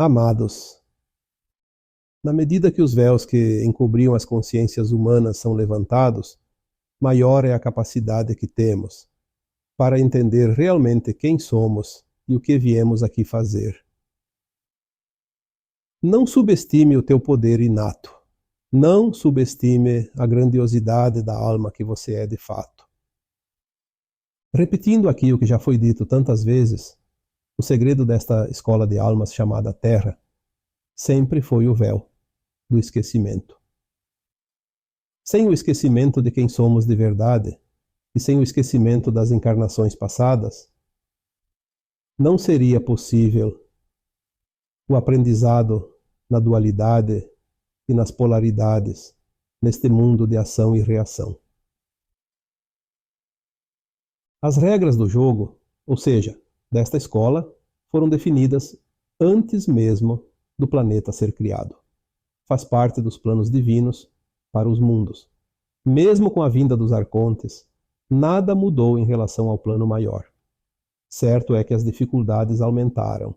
Amados, na medida que os véus que encobriam as consciências humanas são levantados, maior é a capacidade que temos para entender realmente quem somos e o que viemos aqui fazer. Não subestime o teu poder inato. Não subestime a grandiosidade da alma que você é de fato. Repetindo aqui o que já foi dito tantas vezes, o segredo desta escola de almas chamada Terra sempre foi o véu do esquecimento. Sem o esquecimento de quem somos de verdade e sem o esquecimento das encarnações passadas, não seria possível o aprendizado na dualidade e nas polaridades neste mundo de ação e reação. As regras do jogo, ou seja, desta escola, foram definidas antes mesmo do planeta ser criado. Faz parte dos planos divinos para os mundos. Mesmo com a vinda dos arcontes, nada mudou em relação ao plano maior. Certo é que as dificuldades aumentaram.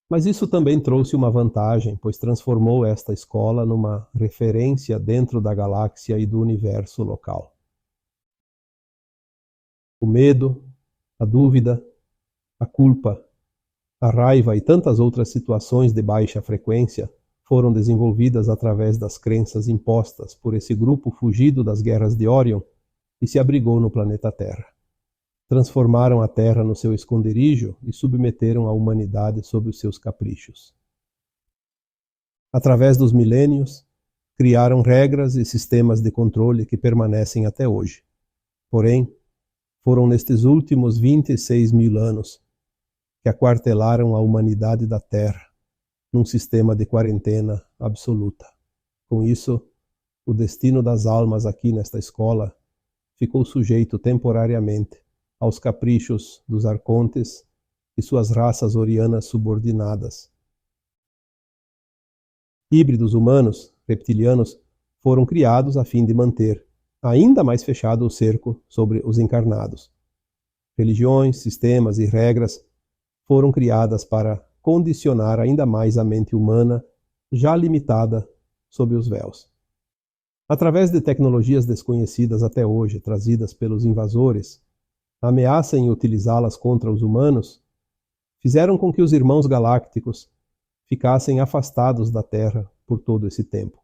Mas isso também trouxe uma vantagem, pois transformou esta escola numa referência dentro da galáxia e do universo local. O medo, a dúvida, a culpa, a raiva e tantas outras situações de baixa frequência foram desenvolvidas através das crenças impostas por esse grupo fugido das guerras de Órion e se abrigou no planeta Terra. Transformaram a Terra no seu esconderijo e submeteram a humanidade sob os seus caprichos. Através dos milênios, criaram regras e sistemas de controle que permanecem até hoje. Porém, foram nestes últimos 26.000 anos que aquartelaram a humanidade da Terra num sistema de quarentena absoluta. Com isso, o destino das almas aqui nesta escola ficou sujeito temporariamente aos caprichos dos arcontes e suas raças orianas subordinadas. Híbridos humanos, reptilianos, foram criados a fim de manter ainda mais fechado o cerco sobre os encarnados. Religiões, sistemas e regras foram criadas para condicionar ainda mais a mente humana, já limitada sob os véus. Através de tecnologias desconhecidas até hoje, trazidas pelos invasores, a ameaça em utilizá-las contra os humanos, fizeram com que os irmãos galácticos ficassem afastados da Terra por todo esse tempo.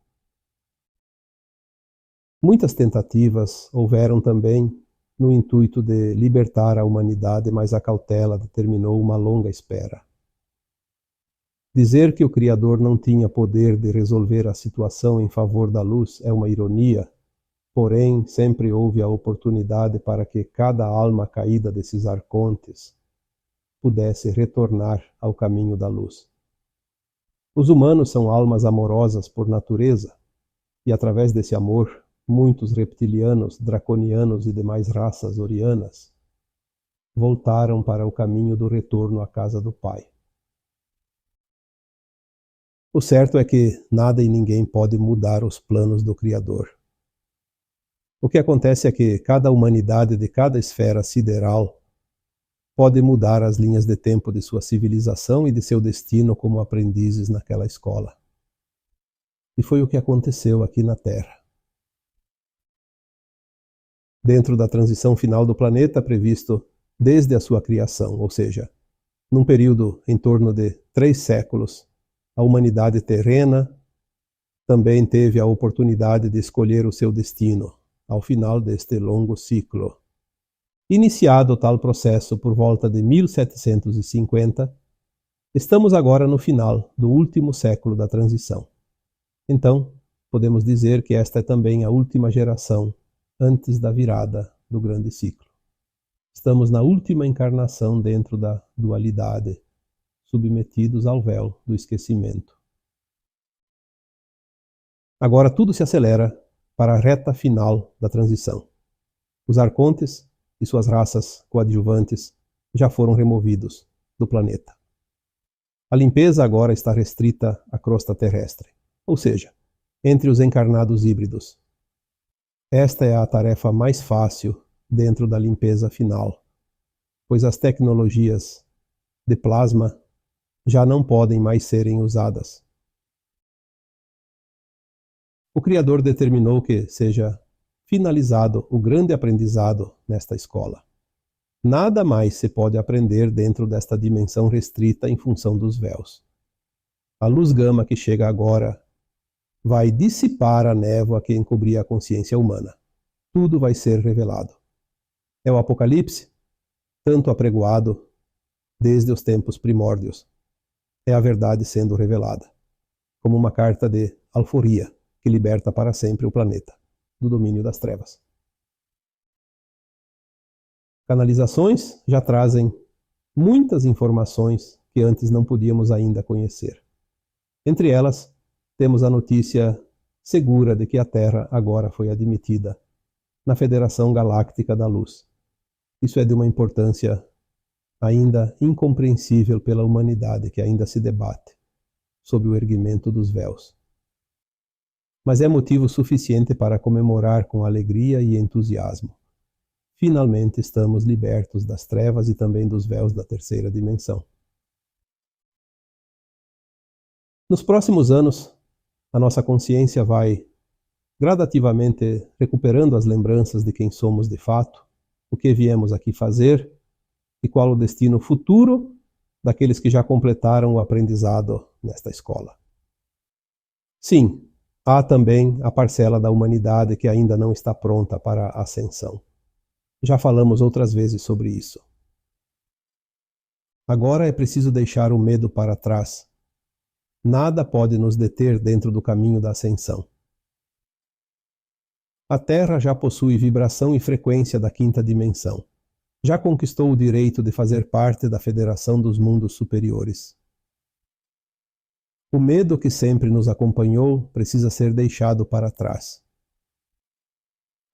Muitas tentativas houveram também no intuito de libertar a humanidade, mas a cautela determinou uma longa espera. Dizer que o Criador não tinha poder de resolver a situação em favor da luz é uma ironia, porém sempre houve a oportunidade para que cada alma caída desses arcontes pudesse retornar ao caminho da luz. Os humanos são almas amorosas por natureza, e através desse amor, muitos reptilianos, draconianos e demais raças orianas voltaram para o caminho do retorno à casa do Pai. O certo é que nada e ninguém pode mudar os planos do Criador. O que acontece é que cada humanidade de cada esfera sideral pode mudar as linhas de tempo de sua civilização e de seu destino como aprendizes naquela escola. E foi o que aconteceu aqui na Terra. Dentro da transição final do planeta previsto desde a sua criação, ou seja, num período em torno de 3 séculos, a humanidade terrena também teve a oportunidade de escolher o seu destino, ao final deste longo ciclo. Iniciado tal processo por volta de 1750, estamos agora no final do último século da transição. Então, podemos dizer que esta é também a última geração antes da virada do grande ciclo. Estamos na última encarnação dentro da dualidade, submetidos ao véu do esquecimento. Agora tudo se acelera para a reta final da transição. Os arcontes e suas raças coadjuvantes já foram removidos do planeta. A limpeza agora está restrita à crosta terrestre, ou seja, entre os encarnados híbridos. Esta é a tarefa mais fácil dentro da limpeza final, pois as tecnologias de plasma já não podem mais serem usadas. O Criador determinou que seja finalizado o grande aprendizado nesta escola. Nada mais se pode aprender dentro desta dimensão restrita em função dos véus. A luz gama que chega agora vai dissipar a névoa que encobria a consciência humana. Tudo vai ser revelado. É o Apocalipse, tanto apregoado desde os tempos primórdios. É a verdade sendo revelada, como uma carta de alforria que liberta para sempre o planeta do domínio das trevas. Canalizações já trazem muitas informações que antes não podíamos ainda conhecer. Entre elas, temos a notícia segura de que a Terra agora foi admitida na Federação Galáctica da Luz. Isso é de uma importância ainda incompreensível pela humanidade, que ainda se debate sob o erguimento dos véus. Mas é motivo suficiente para comemorar com alegria e entusiasmo. Finalmente estamos libertos das trevas e também dos véus da terceira dimensão. Nos próximos anos, a nossa consciência vai gradativamente recuperando as lembranças de quem somos de fato, o que viemos aqui fazer e qual o destino futuro daqueles que já completaram o aprendizado nesta escola. Sim, há também a parcela da humanidade que ainda não está pronta para a ascensão. Já falamos outras vezes sobre isso. Agora é preciso deixar o medo para trás. Nada pode nos deter dentro do caminho da ascensão. A Terra já possui vibração e frequência da quinta dimensão. Já conquistou o direito de fazer parte da Federação dos Mundos Superiores. O medo que sempre nos acompanhou precisa ser deixado para trás.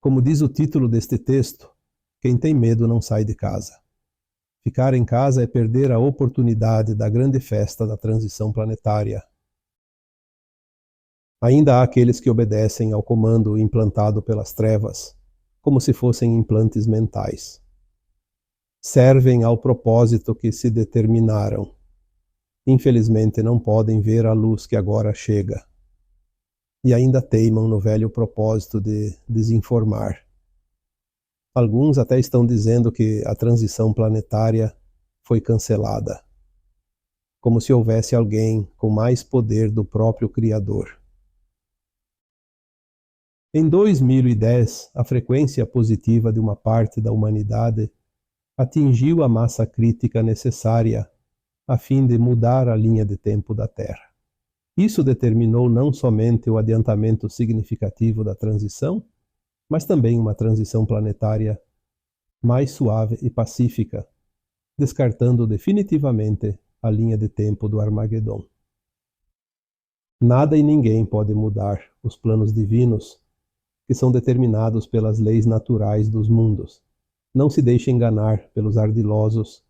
Como diz o título deste texto, quem tem medo não sai de casa. Ficar em casa é perder a oportunidade da grande festa da transição planetária. Ainda há aqueles que obedecem ao comando implantado pelas trevas, como se fossem implantes mentais. Servem ao propósito que se determinaram. Infelizmente não podem ver a luz que agora chega. E ainda teimam no velho propósito de desinformar. Alguns até estão dizendo que a transição planetária foi cancelada, como se houvesse alguém com mais poder do próprio Criador. Em 2010, a frequência positiva de uma parte da humanidade atingiu a massa crítica necessária a fim de mudar a linha de tempo da Terra. Isso determinou não somente o adiantamento significativo da transição, mas também uma transição planetária mais suave e pacífica, descartando definitivamente a linha de tempo do Armagedon. Nada e ninguém pode mudar os planos divinos que são determinados pelas leis naturais dos mundos. Não se deixe enganar pelos ardilosos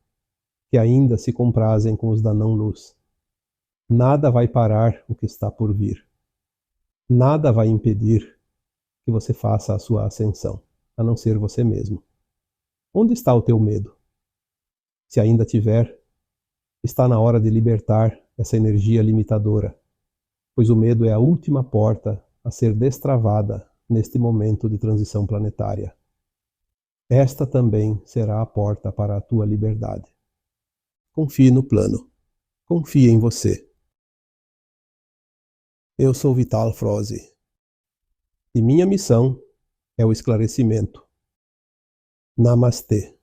que ainda se comprazem com os da não-luz. Nada vai parar o que está por vir. Nada vai impedir que você faça a sua ascensão, a não ser você mesmo. Onde está o teu medo? Se ainda tiver, está na hora de libertar essa energia limitadora, pois o medo é a última porta a ser destravada neste momento de transição planetária. Esta também será a porta para a tua liberdade. Confie no plano. Confie em você. Eu sou Vital Froese. E minha missão é o esclarecimento. Namastê.